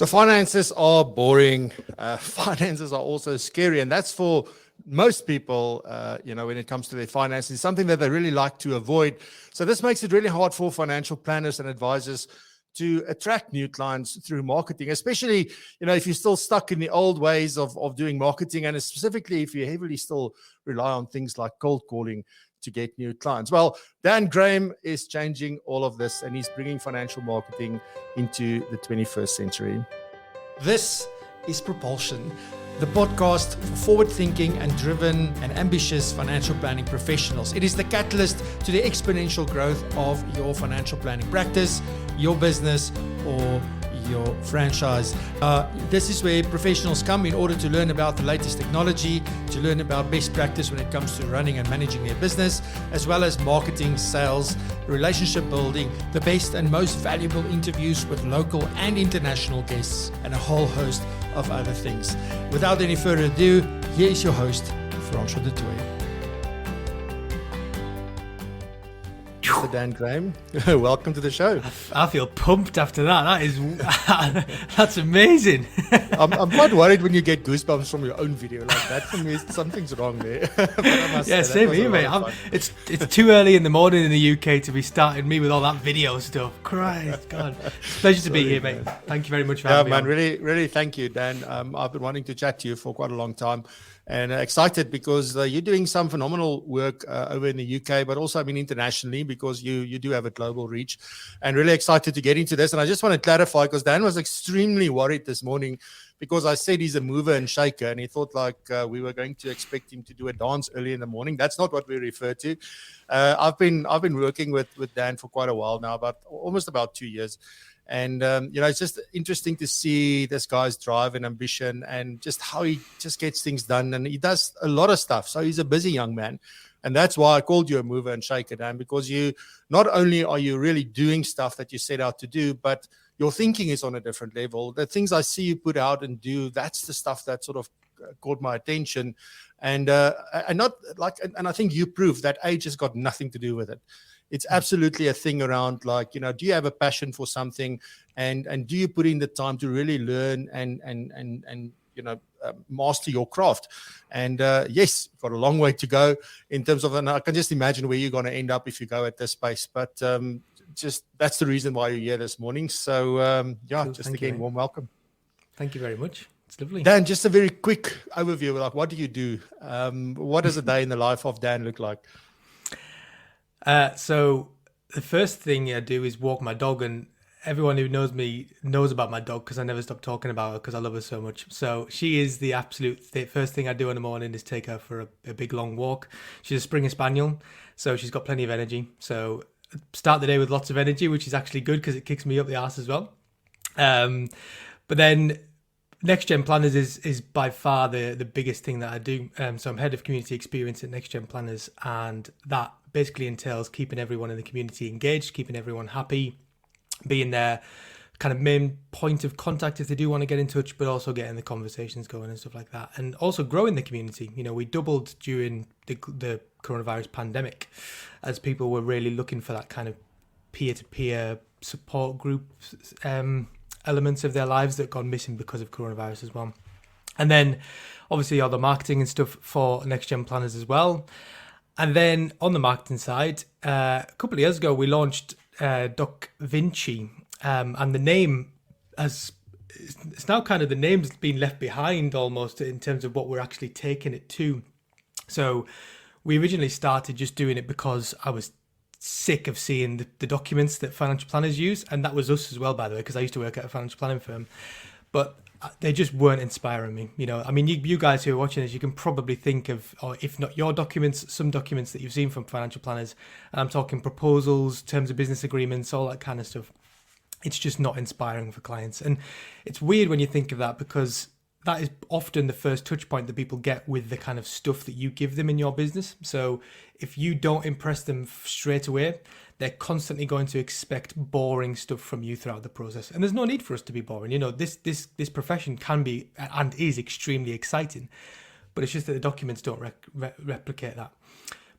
So finances are boring. Finances are also scary. And that's for most people, when it comes to their finances, something that they really like to avoid. So this makes it really hard for financial planners and advisors to attract new clients through marketing, especially, if you're still stuck in the old ways of doing marketing, and specifically if you heavily still rely on things like cold calling to get new clients. Well, Dan Graham is changing all of this, and he's bringing financial marketing into the 21st century. This is PROpulsion, the podcast for forward-thinking and driven and ambitious financial planning professionals. It is the catalyst to the exponential growth of your financial planning practice, your business, or your franchise. This is where professionals come in order to learn about the latest technology, to learn about best practice when it comes to running and managing their business, as well as marketing, sales, relationship building, the best and most valuable interviews with local and international guests, and a whole host of other things. Without any further ado, here is your host, Francois. Mr. Dan Graham, welcome to the show. I feel pumped after that. That's amazing. I'm quite worried when you get goosebumps from your own video like that. For me, something's wrong there. Yeah, same here, mate. It's too early in the morning in the UK to be starting me with all that video stuff. Christ, God. Pleasure to be here, mate. Thank you very much for having me. Yeah, man, really thank you, Dan. I've been wanting to chat to you for quite a long time. And excited because you're doing some phenomenal work over in the UK, but also, internationally, because you do have a global reach, and really excited to get into this. And I just want to clarify, because Dan was extremely worried this morning because I said he's a mover and shaker, and he thought we were going to expect him to do a dance early in the morning. That's not what we refer to. I've been working with Dan for quite a while now, almost about 2 years. And, it's just interesting to see this guy's drive and ambition and just how he just gets things done. And he does a lot of stuff. So he's a busy young man. And that's why I called you a mover and shaker, Dan, because you not only are you really doing stuff that you set out to do, but your thinking is on a different level. The things I see you put out and do, that's the stuff that sort of caught my attention. And I think you proved that age has got nothing to do with it. It's absolutely a thing around do you have a passion for something, and do you put in the time to really learn and master your craft? And yes, you've got a long way to go in terms of, and I can just imagine where you're going to end up if you go at this pace. But just that's the reason why you're here this morning. So warm welcome. Thank you very much. It's lovely. Dan, just a very quick overview. What do you do? What does a day in the life of Dan look like? So the first thing I do is walk my dog, and everyone who knows me knows about my dog because I never stop talking about her because I love her so much. So she is the absolute first thing I do in the morning is take her for a big long walk. She's a Springer Spaniel, so she's got plenty of energy. So start the day with lots of energy, which is actually good because it kicks me up the arse as well. But then NextGen Planners is by far the biggest thing that I do. So I'm head of community experience at NextGen Planners, and that basically entails keeping everyone in the community engaged, keeping everyone happy, being their kind of main point of contact if they do want to get in touch, but also getting the conversations going and stuff like that. And also growing the community. We doubled during the coronavirus pandemic as people were really looking for that kind of peer-to-peer support group elements of their lives that gone missing because of coronavirus as well. And then obviously all the marketing and stuff for NextGen Planners as well. And then on the marketing side, a couple of years ago, we launched docVinci, and the name it's now kind of the name's been left behind almost in terms of what we're actually taking it to. So we originally started just doing it because I was sick of seeing the documents that financial planners use, and that was us as well, by the way, because I used to work at a financial planning firm, but they just weren't inspiring me. You guys who are watching this, you can probably think of, or if not your documents, some documents that you've seen from financial planners, and I'm talking proposals, terms of business agreements, all that kind of stuff. It's just not inspiring for clients. And it's weird when you think of that, because that is often the first touch point that people get with the kind of stuff that you give them in your business. So if you don't impress them straight away, they're constantly going to expect boring stuff from you throughout the process. And there's no need for us to be boring. This profession can be and is extremely exciting, but it's just that the documents don't replicate that.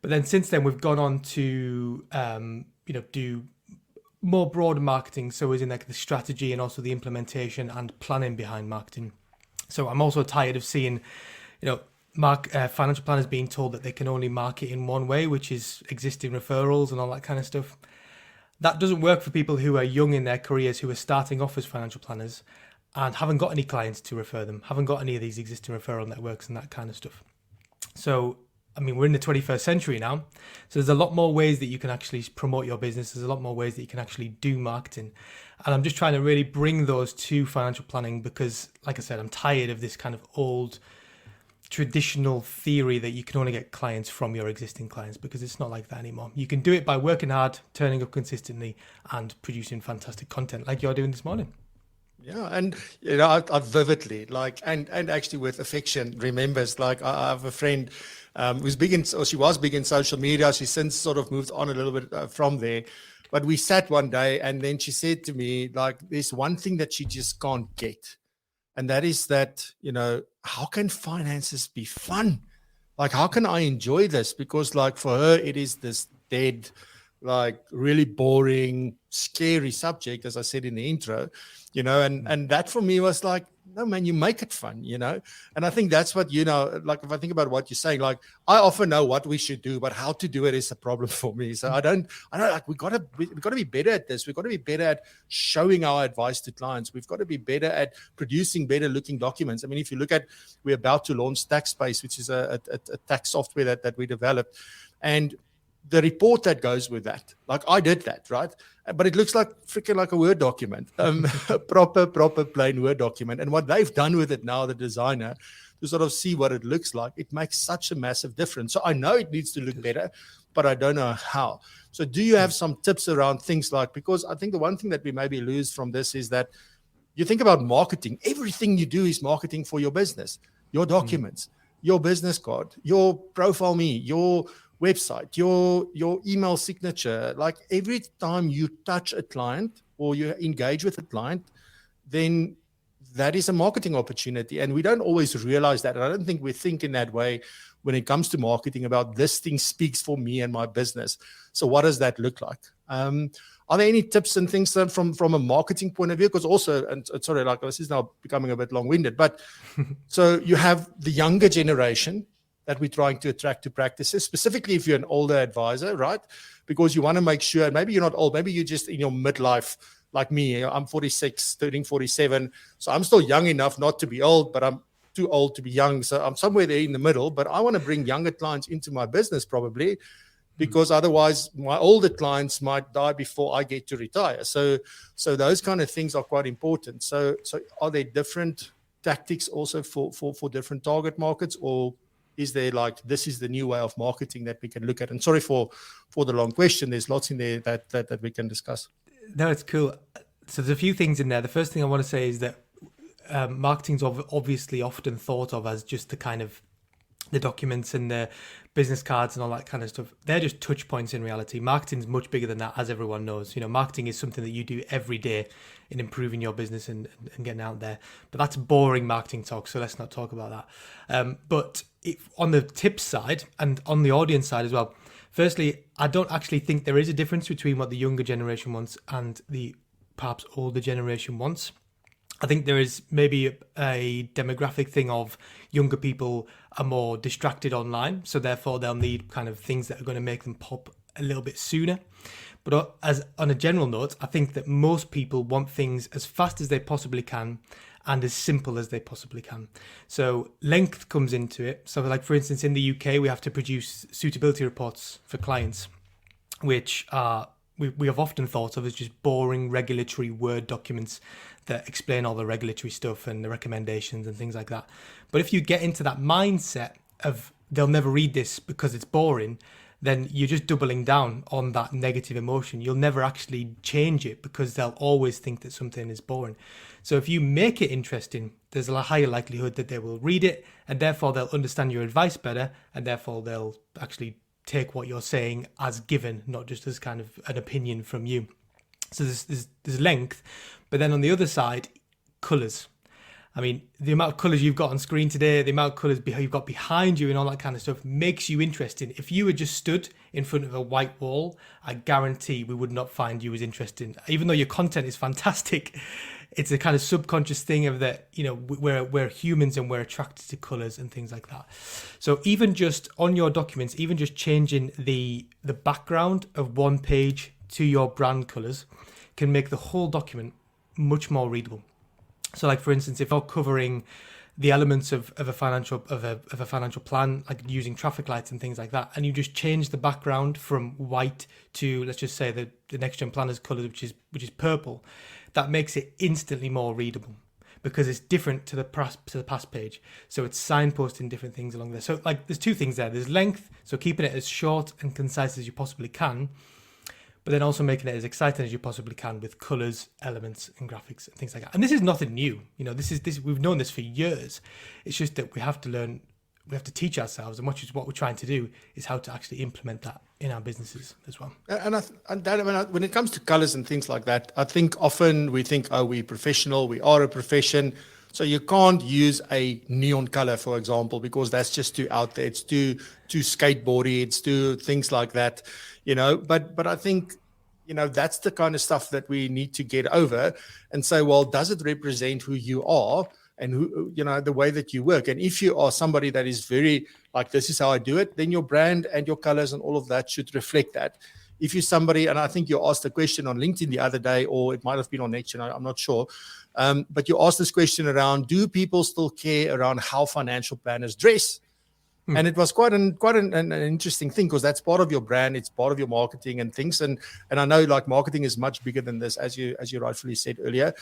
But then since then, we've gone on to do more broad marketing, so as in like the strategy and also the implementation and planning behind marketing. So I'm also tired of seeing, financial planners being told that they can only market in one way, which is existing referrals and all that kind of stuff. That doesn't work for people who are young in their careers, who are starting off as financial planners and haven't got any clients to refer them, haven't got any of these existing referral networks and that kind of stuff. So, I mean, we're in the 21st century now, so there's a lot more ways that you can actually promote your business. There's a lot more ways that you can actually do marketing. And I'm just trying to really bring those to financial planning because, like I said, I'm tired of this kind of old traditional theory that you can only get clients from your existing clients, because it's not like that anymore. You can do it by working hard, turning up consistently, and producing fantastic content like you're doing this morning. Yeah, and I vividly and actually with affection remembers. I have a friend who's big in, or she was big in social media. She's since sort of moved on a little bit from there. But we sat one day, and then she said to me, there's one thing that she just can't get, and that is that how can finances be fun? How can I enjoy this? Because for her, it is this dead, really boring, scary subject, as I said in the intro, and that for me was no, man, you make it fun, and I think that's what, if I think about what you're saying, I often know what we should do, but how to do it is a problem for me. So I don't we got to be better at this. We've got to be better at showing our advice to clients. We've got to be better at producing better looking documents. I mean, if you look at, we're about to launch TaxSpace, which is a tax software that we developed, and the report that goes with that, I did that, right? But it looks freaking like a Word document, proper plain Word document. And what they've done with it now, the designer, to sort of see what it looks like, it makes such a massive difference. So I know it needs to look better, but I don't know how. So do you have some tips around things because I think the one thing that we maybe lose from this is that you think about marketing. Everything you do is marketing for your business, your documents, your business card, your profile me, your website, your email signature. Every time you touch a client or you engage with a client, then that is a marketing opportunity. And we don't always realize that. And I don't think we think in that way when it comes to marketing about this thing speaks for me and my business. So what does that look like? Are there any tips and things from a marketing point of view? Because also, and sorry, this is now becoming a bit long-winded, but so you have the younger generation that we're trying to attract to practices, specifically if you're an older advisor, right? Because you want to make sure, maybe you're not old, maybe you're just in your midlife, like me. I'm 46, turning 47. So I'm still young enough not to be old, but I'm too old to be young. So I'm somewhere there in the middle, but I want to bring younger clients into my business probably, because otherwise my older clients might die before I get to retire. So those kind of things are quite important. So are there different tactics also for different target markets, or is there this is the new way of marketing that we can look at? And sorry for the long question. There's lots in there that we can discuss. No, it's cool. So there's a few things in there. The first thing I want to say is that marketing's obviously often thought of as just the kind of the documents and the business cards and all that kind of stuff. They're just touch points in reality. Marketing's much bigger than that, as everyone knows. Marketing is something that you do every day in improving your business and getting out there. But that's boring marketing talk, so let's not talk about that. But on the tips side and on the audience side as well, firstly, I don't actually think there is a difference between what the younger generation wants and the perhaps older generation wants. I think there is maybe a demographic thing of younger people are more distracted online, so therefore they'll need kind of things that are going to make them pop a little bit sooner. But as on a general note, I think that most people want things as fast as they possibly can and as simple as they possibly can. So length comes into it. So for instance, in the UK, we have to produce suitability reports for clients, which are we have often thought of as just boring regulatory Word documents that explain all the regulatory stuff and the recommendations and things like that. But if you get into that mindset of they'll never read this because it's boring, then you're just doubling down on that negative emotion. You'll never actually change it because they'll always think that something is boring. So if you make it interesting, there's a higher likelihood that they will read it, and therefore they'll understand your advice better, and therefore they'll actually take what you're saying as given, not just as kind of an opinion from you. So there's length, but then on the other side, colours. I mean, the amount of colors you've got on screen today, the amount of colors you've got behind you and all that kind of stuff makes you interesting. If you were just stood in front of a white wall, I guarantee we would not find you as interesting. Even though your content is fantastic, it's a kind of subconscious thing of that, you know, we're humans and we're attracted to colors and things like that. So even just on your documents, even just changing the background of one page to your brand colors can make the whole document much more readable. So, like for instance, if you're covering the elements of a financial plan, like using traffic lights and things like that, and you just change the background from white to, let's just say, the NextGen Planners color, which is purple, that makes it instantly more readable because it's different to the past page. So it's signposting different things along there. So like there's two things there. There's length, so keeping it as short and concise as you possibly can, but then also making it as exciting as you possibly can with colors, elements, and graphics and things like that. And this is nothing new. You know, this we've known this for years. It's just that we have to learn, we have to teach ourselves, and which is what we're trying to do, is how to actually implement that in our businesses as well. When it comes to colors and things like that, I think often we think, oh, we're professional, we are a profession, so you can't use a neon color, for example, because that's just too out there. It's too skateboardy. It's too things like that, you know. But I think, you know, that's the kind of stuff that we need to get over and say, well, does it represent who you are and who, you know, the way that you work? And if you are somebody that is very like, this is how I do it, then your brand and your colors and all of that should reflect that. If you're somebody, and I think you asked a question on LinkedIn the other day, or it might have been on NextGen, I'm not sure. But you asked this question around, do people still care around how financial planners dress? And it was quite an interesting thing, because that's part of your brand, it's part of your marketing and things. And I know like marketing is much bigger than this, as you rightfully said earlier.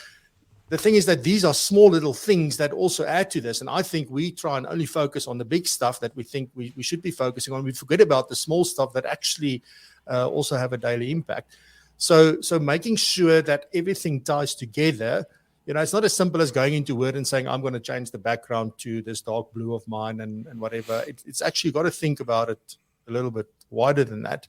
The thing is that these are small little things that also add to this. And I think we try and only focus on the big stuff that we think we should be focusing on. We forget about the small stuff that actually also have a daily impact. So making sure that everything ties together. You know, it's not as simple as going into Word and saying, I'm going to change the background to this dark blue of mine and whatever. It's actually got to think about it a little bit wider than that.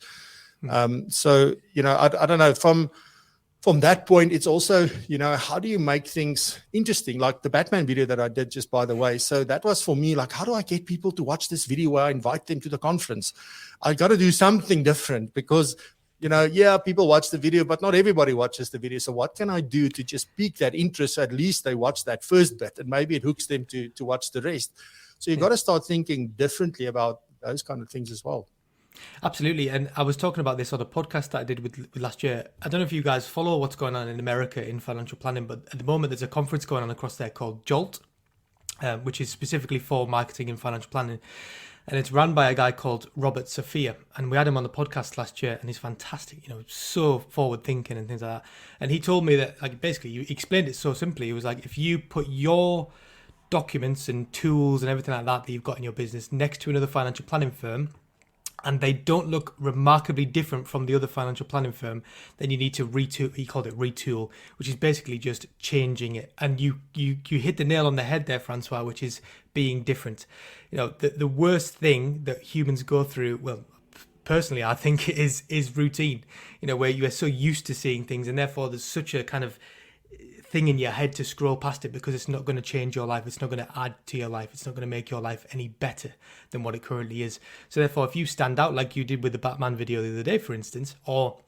So, you know, I don't know, from that point, it's also, you know, how do you make things interesting? Like the Batman video that I did, just by the way. So that was for me, like, how do I get people to watch this video where I invite them to the conference? I got to do something different because, you know, yeah, people watch the video, but not everybody watches the video. So what can I do to just pique that interest? So at least they watch that first bit and maybe it hooks them to watch the rest. So you've got to start thinking differently about those kind of things as well. Absolutely. And I was talking about this on a podcast that I did with last year. I don't know if you guys follow what's going on in America in financial planning, but at the moment there's a conference going on across there called Jolt, which is specifically for marketing and financial planning. And it's run by a guy called Robert Sophia. And we had him on the podcast last year, and he's fantastic, you know, so forward thinking and things like that. And he told me that, like, basically, he explained it so simply. It was like, if you put your documents and tools and everything like that you've got in your business next to another financial planning firm, and they don't look remarkably different from the other financial planning firm, then you need to retool. He called it retool, which is basically just changing it. And you hit the nail on the head there, Francois, which is being different. You know, the worst thing that humans go through, well, personally, I think is routine, you know, where you are so used to seeing things, and therefore there's such a kind of thing in your head to scroll past it because it's not going to change your life. It's not going to add to your life. It's not going to make your life any better than what it currently is. So therefore, if you stand out like you did with the Batman video the other day, for instance, or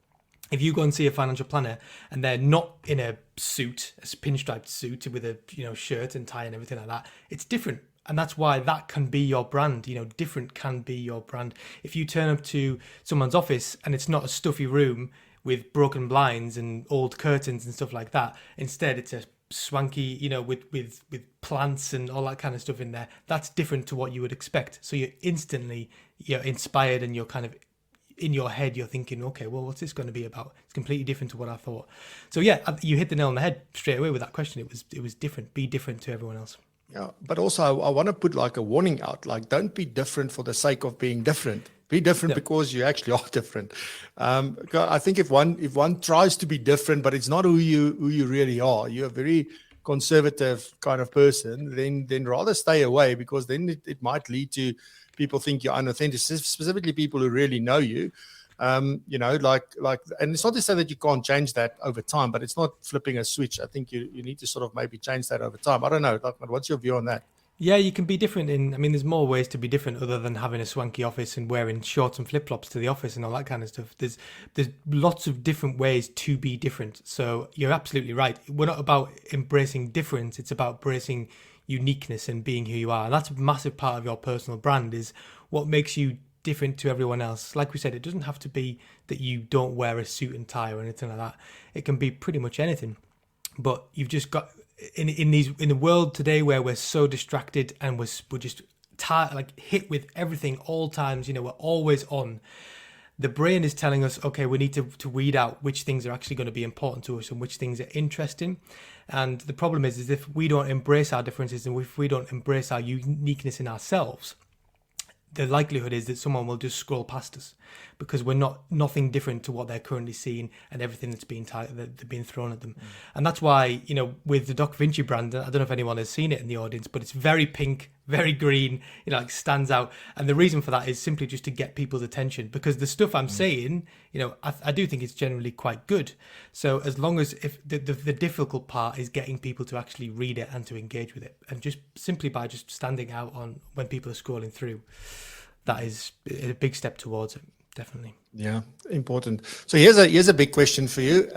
if you go and see a financial planner and they're not in a suit, a pinstriped suit with a, you know, shirt and tie and everything like that, it's different. And that's why that can be your brand. You know, different can be your brand. If you turn up to someone's office and it's not a stuffy room with broken blinds and old curtains and stuff like that, instead it's a swanky, you know, with plants and all that kind of stuff in there, that's different to what you would expect. So you're inspired, and you're kind of in your head, you're thinking, okay, well, what's this going to be about? It's completely different to what I thought. So yeah, you hit the nail on the head straight away with that question. It was different. Be different to everyone else. Yeah, but also I want to put like a warning out, like, don't be different for the sake of being different. Be different because you actually are different. I think if one tries to be different, but it's not who you really are, you're a very conservative kind of person, then rather stay away, because then it might lead to people think you're unauthentic, specifically people who really know you. And it's not to say that you can't change that over time, but it's not flipping a switch. I think you need to sort of maybe change that over time. I don't know. What's your view on that? Yeah, you can be different there's more ways to be different other than having a swanky office and wearing shorts and flip-flops to the office and all that kind of stuff. There's lots of different ways to be different. So you're absolutely right. We're not about embracing difference. It's about embracing uniqueness and being who you are. And that's a massive part of your personal brand, is what makes you different to everyone else. Like we said, it doesn't have to be that you don't wear a suit and tie or anything like that. It can be pretty much anything. But you've just got... in the world today where we're so distracted and we're just hit with everything all times, we're always on. The brain is telling us, okay, we need to weed out which things are actually going to be important to us and which things are interesting. And the problem is if we don't embrace our differences and if we don't embrace our uniqueness in ourselves, the likelihood is that someone will just scroll past us because we're nothing different to what they're currently seeing and everything that's being thrown at them. And that's why, with the docVinci brand, I don't know if anyone has seen it in the audience, but it's very pink, very green, stands out. And the reason for that is simply just to get people's attention, because the stuff I'm saying, I do think it's generally quite good. So as long as if the difficult part is getting people to actually read it and to engage with it, and just simply by just standing out on when people are scrolling through, that is a big step towards it. Definitely. Yeah, important. So here's a big question for you.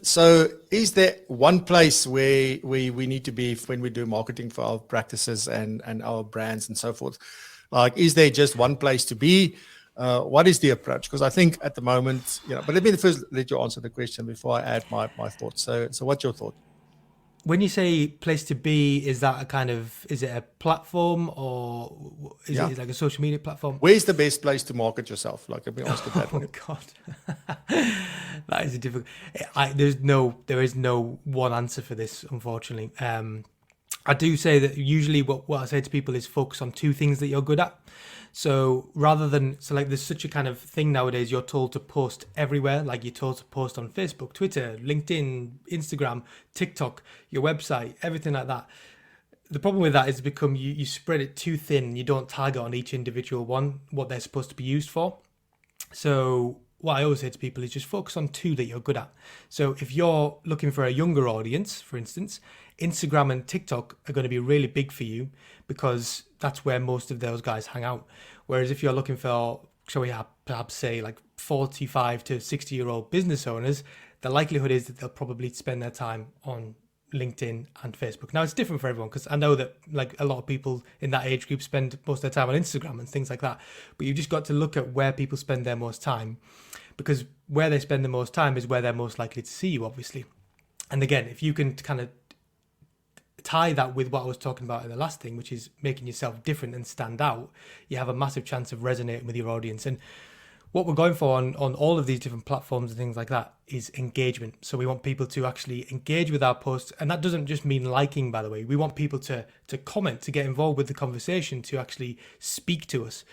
So is there one place where we need to be when we do marketing for our practices and our brands and so forth? Like, is there just one place to be? What is the approach? Because I think at the moment, but let me first let you answer the question before I add my thoughts. So what's your thought? When you say place to be, is that is it a platform or is it like a social media platform? Where's the best place to market yourself? Like, let me ask it that way. Oh God, that is a difficult. There is no one answer for this, unfortunately. I do say that usually what I say to people is focus on two things that you're good at. So there's such a kind of thing nowadays, you're told to post everywhere. Like you're told to post on Facebook, Twitter, LinkedIn, Instagram, TikTok, your website, everything like that. The problem with that is you spread it too thin. You don't target on each individual one, what they're supposed to be used for. So what I always say to people is just focus on two that you're good at. So if you're looking for a younger audience, for instance, Instagram and TikTok are going to be really big for you because that's where most of those guys hang out. Whereas if you're looking for, shall we perhaps say like 45 to 60-year-old business owners, the likelihood is that they'll probably spend their time on LinkedIn and Facebook. Now it's different for everyone because I know that like a lot of people in that age group spend most of their time on Instagram and things like that. But you've just got to look at where people spend their most time, because where they spend the most time is where they're most likely to see you, obviously. And again, if you can kind of tie that with what I was talking about in the last thing, which is making yourself different and stand out, you have a massive chance of resonating with your audience. And what we're going for on all of these different platforms and things like that is engagement. So we want people to actually engage with our posts. And that doesn't just mean liking, by the way. We want people to comment, to get involved with the conversation, to actually speak to us,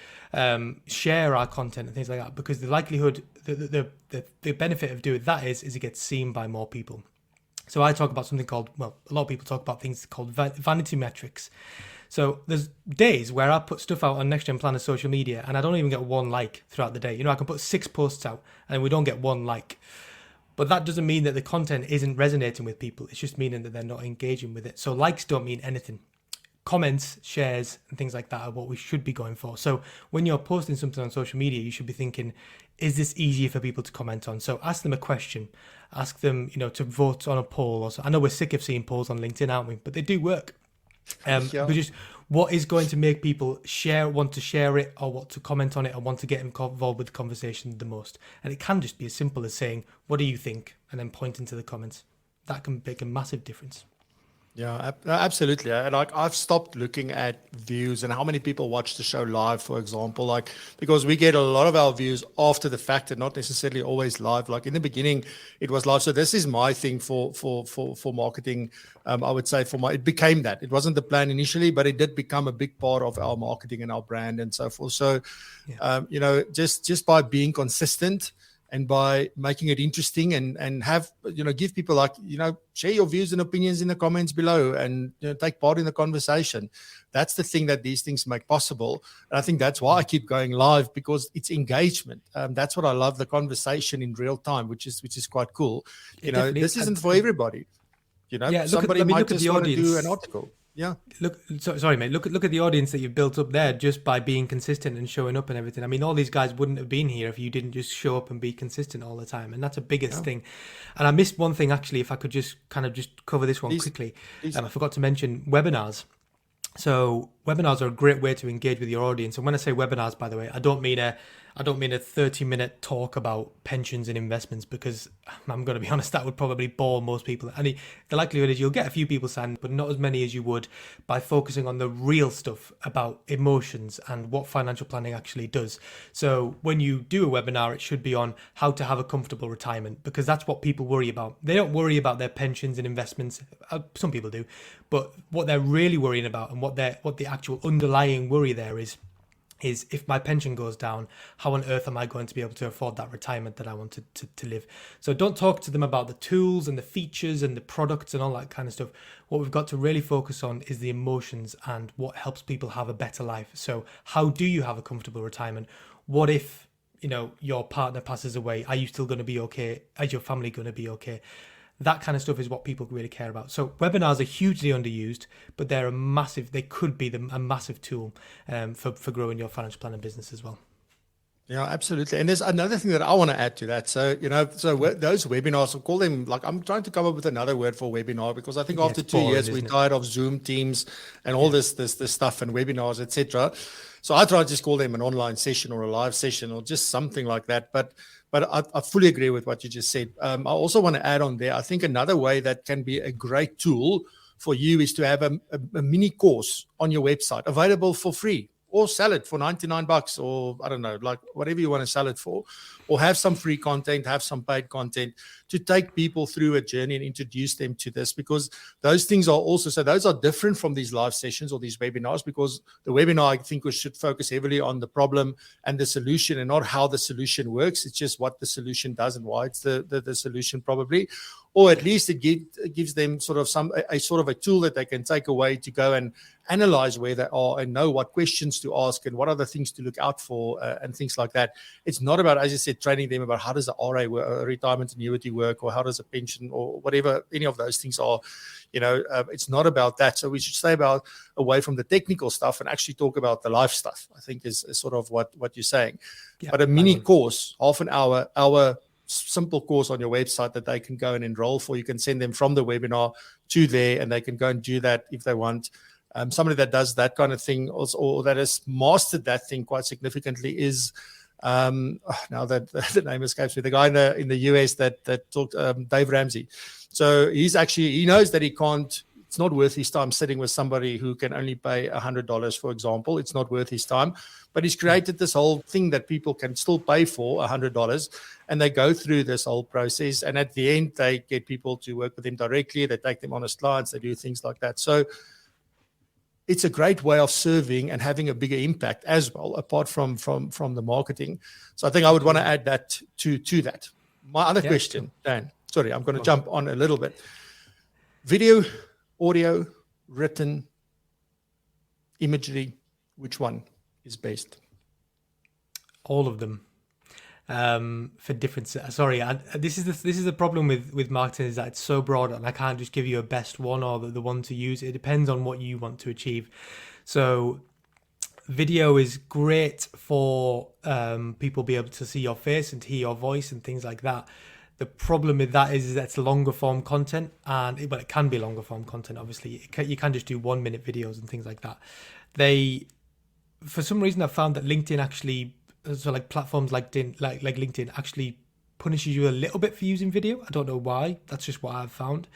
share our content and things like that. Because the likelihood, the benefit of doing that is it gets seen by more people. So I talk about something called, a lot of people talk about things called vanity metrics. So there's days where I put stuff out on NextGen Planners social media and I don't even get one like throughout the day. I can put 6 posts out and we don't get one like. But that doesn't mean that the content isn't resonating with people. It's just meaning that they're not engaging with it. So likes don't mean anything. Comments, shares, and things like that are what we should be going for. So when you're posting something on social media, you should be thinking, is this easier for people to comment on? So ask them a question. Ask them, to vote on a poll. Or so. I know we're sick of seeing polls on LinkedIn, aren't we? But they do work. But just what is going to make people want to share it or want to comment on it or want to get involved with the conversation the most? And it can just be as simple as saying, what do you think? And then pointing to the comments. That can make a massive difference. Yeah, absolutely. Like I've stopped looking at views and how many people watch the show live, for example, because we get a lot of our views after the fact and not necessarily always live. Like in the beginning, it was live. So this is my thing for marketing. I would say it became that. It wasn't the plan initially, but it did become a big part of our marketing and our brand and so forth. So, just by being consistent and by making it interesting and have, give people like, share your views and opinions in the comments below and take part in the conversation. That's the thing that these things make possible. And I think that's why I keep going live, because it's engagement. That's what I love, the conversation in real time, which is quite cool. This isn't for everybody. Somebody might just want to do an article. Yeah. Sorry, mate. Look at the audience that you've built up there just by being consistent and showing up and everything. I mean, all these guys wouldn't have been here if you didn't just show up and be consistent all the time. And that's a biggest thing. And I missed one thing, actually, if I could just cover this one quickly. I forgot to mention webinars. So webinars are a great way to engage with your audience. And when I say webinars, by the way, I don't mean a 30-minute talk about pensions and investments, because I'm going to be honest, that would probably bore most people. And the likelihood is you'll get a few people signed, but not as many as you would by focusing on the real stuff about emotions and what financial planning actually does. So when you do a webinar, it should be on how to have a comfortable retirement, because that's what people worry about. They don't worry about their pensions and investments. Some people do, but what they're really worrying about, and what the actual underlying worry there is if my pension goes down, how on earth am I going to be able to afford that retirement that I want to live? So don't talk to them about the tools and the features and the products and all that kind of stuff. What we've got to really focus on is the emotions and what helps people have a better life. So how do you have a comfortable retirement? What if, your partner passes away? Are you still going to be okay? Is your family going to be okay? That kind of stuff is what people really care about. So webinars are hugely underused, but they could be a massive tool for growing your financial planning business as well. Yeah, absolutely. And there's another thing that I want to add to that. So, those webinars, I'll call them, like, I'm trying to come up with another word for webinar, because I think after 2 years, we're tired of Zoom, Teams, and all this stuff and webinars, etc. So I try to just call them an online session or a live session or just something like that. But I fully agree with what you just said. I also want to add on there, I think another way that can be a great tool for you is to have a mini course on your website available for free, or sell it for $99, or I don't know, like whatever you want to sell it for, or have some free content, have some paid content to take people through a journey and introduce them to this, because those things are also, so those are different from these live sessions or these webinars, because the webinar, I think we should focus heavily on the problem and the solution, and not how the solution works. It's just what the solution does and why it's the solution, probably. Or at least it gives them sort of a sort of a tool that they can take away to go and analyze where they are and know what questions to ask and what are the things to look out for and things like that. It's not about, as you said, training them about how does a RA work, a retirement annuity work, or how does a pension, or whatever any of those things are. It's not about that. So we should stay away from the technical stuff and actually talk about the life stuff, I think is sort of what you're saying. Yeah, but a mini course, half an hour simple course on your website that they can go and enroll for. You can send them from the webinar to there, and they can go and do that if they want. Somebody that does that kind of thing, also, or that has mastered that thing quite significantly, is now that the name escapes me, the guy in the US that talked, Dave Ramsey. So he knows that it's not worth his time sitting with somebody who can only pay $100, for example. It's not worth his time. But he's created this whole thing that people can still pay for $100, and they go through this whole process. And at the end, they get people to work with them directly. They take them on as clients. They do things like that. So it's a great way of serving and having a bigger impact as well, apart from the marketing. So I think I would want to add that to that. My other question, Dan, sorry, I'm going to jump on a little bit. Video, audio, written, imagery, which one is best? All of them. For different, this is the problem with marketing, is that it's so broad, and I can't just give you a best one or the one to use. It depends on what you want to achieve. So video is great for people be able to see your face and hear your voice and things like that. The problem with that is that it's longer form content, and it can be longer form content. Obviously, you can just do 1 minute videos and things like that. For some reason, I've found that LinkedIn actually, so like platforms like LinkedIn, actually punishes you a little bit for using video. I don't know why. That's just what I've found.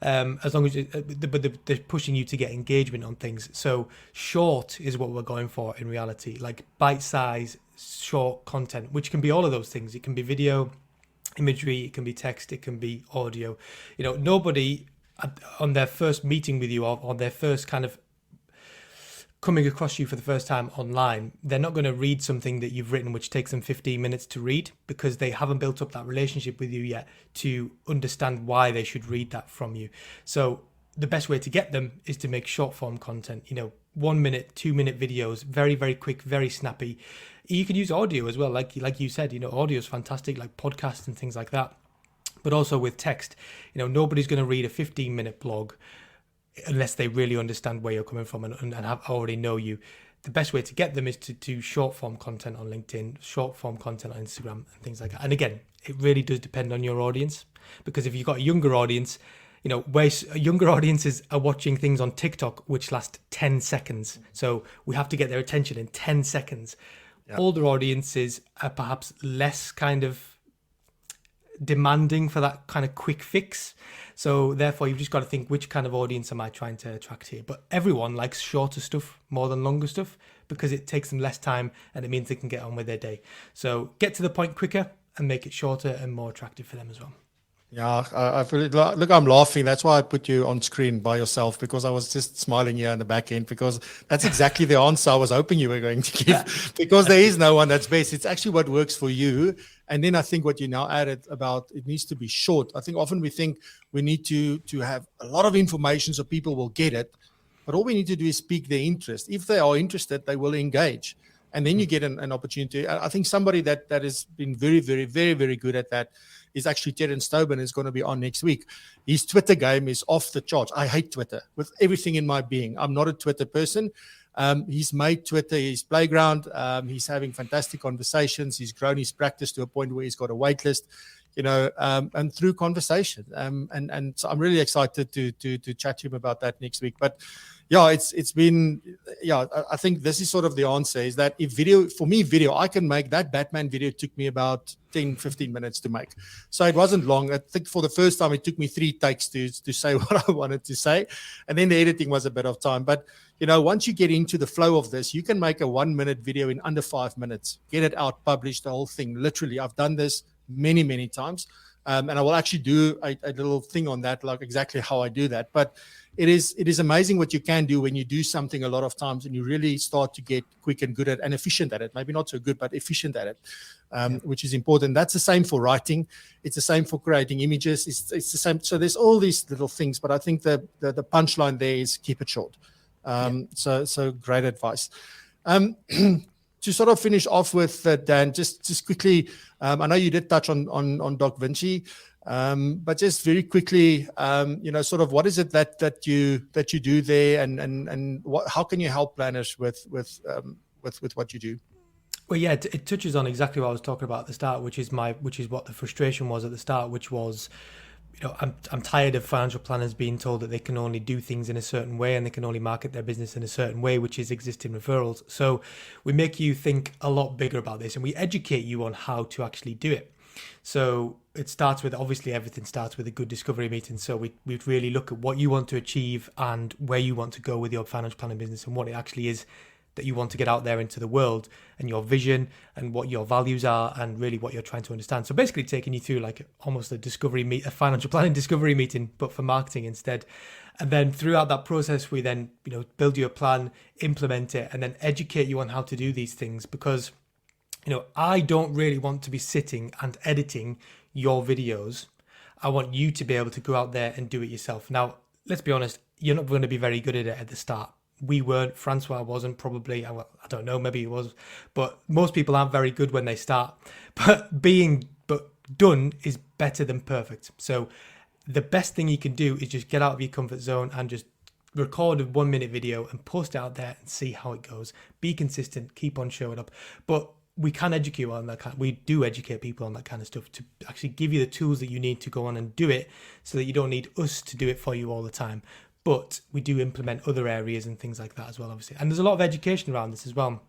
As long as they're pushing you to get engagement on things. So short is what we're going for in reality, like bite-size short content, which can be all of those things. It can be video, imagery, it can be text, it can be audio. Nobody on their first meeting with you, or on their first kind of coming across you for the first time online, they're not going to read something that you've written which takes them 15 minutes to read, because they haven't built up that relationship with you yet to understand why they should read that from you. So the best way to get them is to make short form content, 1 minute, 2 minute videos, very, very quick, very snappy. You can use audio as well. Like you said, audio is fantastic, like podcasts and things like that. But also with text, nobody's going to read a 15-minute blog unless they really understand where you're coming from and have already know you. The best way to get them is to do short form content on LinkedIn, short form content on Instagram and things like that. And again, it really does depend on your audience, because if you've got a younger audience, where younger audiences are watching things on TikTok which last 10 seconds. So we have to get their attention in 10 seconds. Yep. Older audiences are perhaps less kind of demanding for that kind of quick fix. So therefore, you've just got to think, which kind of audience am I trying to attract here? But everyone likes shorter stuff more than longer stuff, because it takes them less time and it means they can get on with their day. So get to the point quicker and make it shorter and more attractive for them as well. Yeah, I feel it. Look, I'm laughing. That's why I put you on screen by yourself, because I was just smiling here in the back end, because that's exactly the answer I was hoping you were going to give, because there is no one that's best. It's actually what works for you. And then I think what you now added about it needs to be short. I think often we think we need to have a lot of information so people will get it. But all we need to do is pique their interest. If they are interested, they will engage. And then you get an opportunity. I think somebody that has been very, very, very, very good at that is actually Terence Tobin, is going to be on next week. His Twitter game is off the charts. I hate Twitter with everything in my being. I'm not a Twitter person. He's made Twitter his playground. He's having fantastic conversations. He's grown his practice to a point where he's got a wait list, and through conversation. And so I'm really excited to chat to him about that next week. But yeah, it's been, I think this is sort of the answer, is that if video, I can make that Batman video. Took me about 10, 15 minutes to make. So it wasn't long. I think for the first time, it took me 3 takes to say what I wanted to say. And then the editing was a bit of time. But, once you get into the flow of this, you can make a 1-minute video in under 5 minutes, get it out, publish the whole thing. Literally, I've done this many, many times. And I will actually do a little thing on that, like exactly how I do that. But it is amazing what you can do when you do something a lot of times and you really start to get quick and good at and efficient at it. Maybe not so good, but efficient at it, which is important. That's the same for writing. It's the same for creating images. It's the same. So there's all these little things, but I think the punchline there is keep it short. So great advice. To sort of finish off with Dan, just quickly, I know you did touch on docVinci, but just very quickly, sort of what is it that you do there, and how can you help planners with what you do? Well, yeah, it touches on exactly what I was talking about at the start, which is what the frustration was at the start, which was, I'm tired of financial planners being told that they can only do things in a certain way and they can only market their business in a certain way, which is existing referrals. So we make you think a lot bigger about this and we educate you on how to actually do it. So it starts with, obviously everything starts with a good discovery meeting. So we really look at what you want to achieve and where you want to go with your financial planning business and what it actually is that you want to get out there into the world, and your vision and what your values are and really what you're trying to understand. So basically taking you through like almost a financial planning discovery meeting, but for marketing instead. And then throughout that process, we then, build you a plan, implement it, and then educate you on how to do these things, because, I don't really want to be sitting and editing your videos. I want you to be able to go out there and do it yourself. Now, let's be honest, you're not going to be very good at it at the start. We weren't, Francois wasn't probably, I don't know, maybe he was, but most people aren't very good when they start. But done is better than perfect. So the best thing you can do is just get out of your comfort zone and just record a 1-minute video and post it out there and see how it goes. Be consistent, keep on showing up. But we can educate you on that we do educate people on that kind of stuff to actually give you the tools that you need to go on and do it, so that you don't need us to do it for you all the time. But we do implement other areas and things like that as well, obviously. And there's a lot of education around this as well.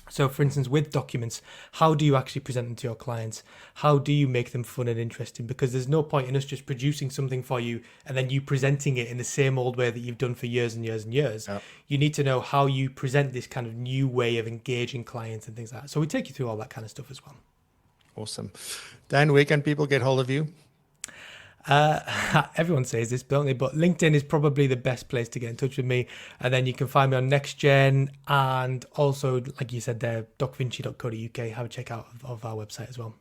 So for instance, with documents, how do you actually present them to your clients? How do you make them fun and interesting? Because there's no point in us just producing something for you and then you presenting it in the same old way that you've done for years and years and years. Yep. You need to know how you present this kind of new way of engaging clients and things like that. So we take you through all that kind of stuff as well. Awesome. Dan, where can people get hold of you? Everyone says this, don't they? But LinkedIn is probably the best place to get in touch with me. And then you can find me on NextGen, and also, like you said there, docvinci.co.uk. Have a check out of our website as well.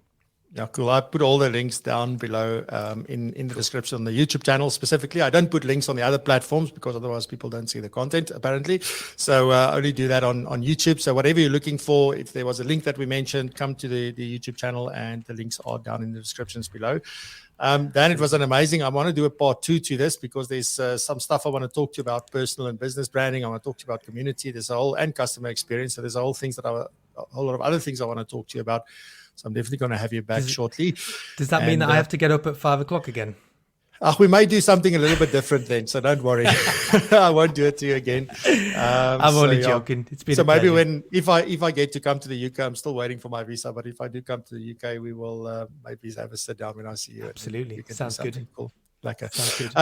Yeah, cool. I put all the links down below in the description on the YouTube channel specifically. I don't put links on the other platforms because otherwise people don't see the content, apparently. So I only do that on YouTube. So whatever you're looking for, if there was a link that we mentioned, come to the YouTube channel, and the links are down in the descriptions below. Dan, it was an amazing. I want to do a part 2 to this because there's some stuff I want to talk to you about personal and business branding. I want to talk to you about community. There's a whole, and customer experience. So there's a whole lot of other things I want to talk to you about. So I'm definitely going to have you back shortly. Does that mean that I have to get up at 5 o'clock again? We may do something a little bit different then, so don't worry. I won't do it to you again. I'm only joking. It's been so a pleasure. maybe if I get to come to the UK, I'm still waiting for my visa. But if I do come to the UK, we will maybe have a sit down when I see you. Absolutely, sounds good. Cool. Like sounds good.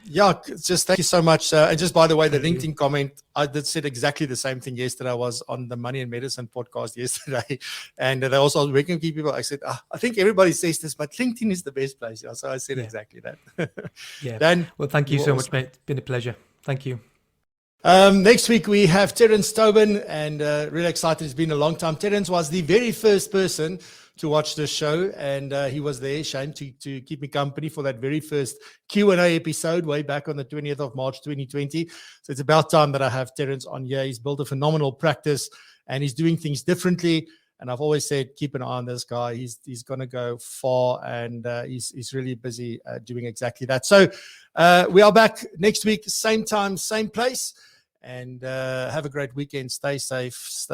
Yeah, just thank you so much. And just by the way, the LinkedIn comment, I did said exactly the same thing yesterday. I was on the Money and Medicine podcast yesterday, and they also were working with people. I said, I think everybody says this, but LinkedIn is the best place. Yeah, so I said exactly that. Yeah. Dan, well, thank you so much, mate. It's been a pleasure. Thank you. Next week we have Terence Tobin, and really excited. It's been a long time. Terence was the very first person to watch this show, and he was there, Shane, to keep me company for that very first Q&A episode way back on the 20th of March 2020. So it's about time that I have Terence on here. He's built a phenomenal practice, and he's doing things differently. And I've always said, keep an eye on this guy. He's going to go far, and he's really busy doing exactly that. So we are back next week, same time, same place. And have a great weekend. Stay safe,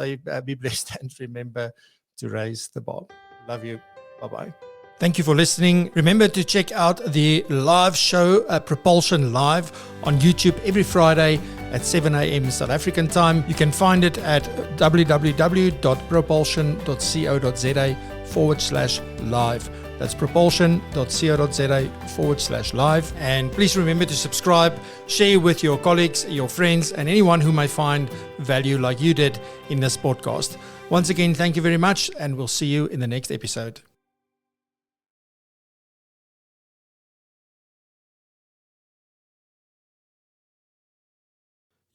be blessed, and remember to raise the bar. Love you. Bye-bye. Thank you for listening. Remember to check out the live show, PROpulsion Live, on YouTube every Friday at 7 a.m. South African time. You can find it at www.propulsion.co.za/live. That's propulsion.co.za/live. And please remember to subscribe, share with your colleagues, your friends, and anyone who may find value like you did in this podcast. Once again, thank you very much, and we'll see you in the next episode.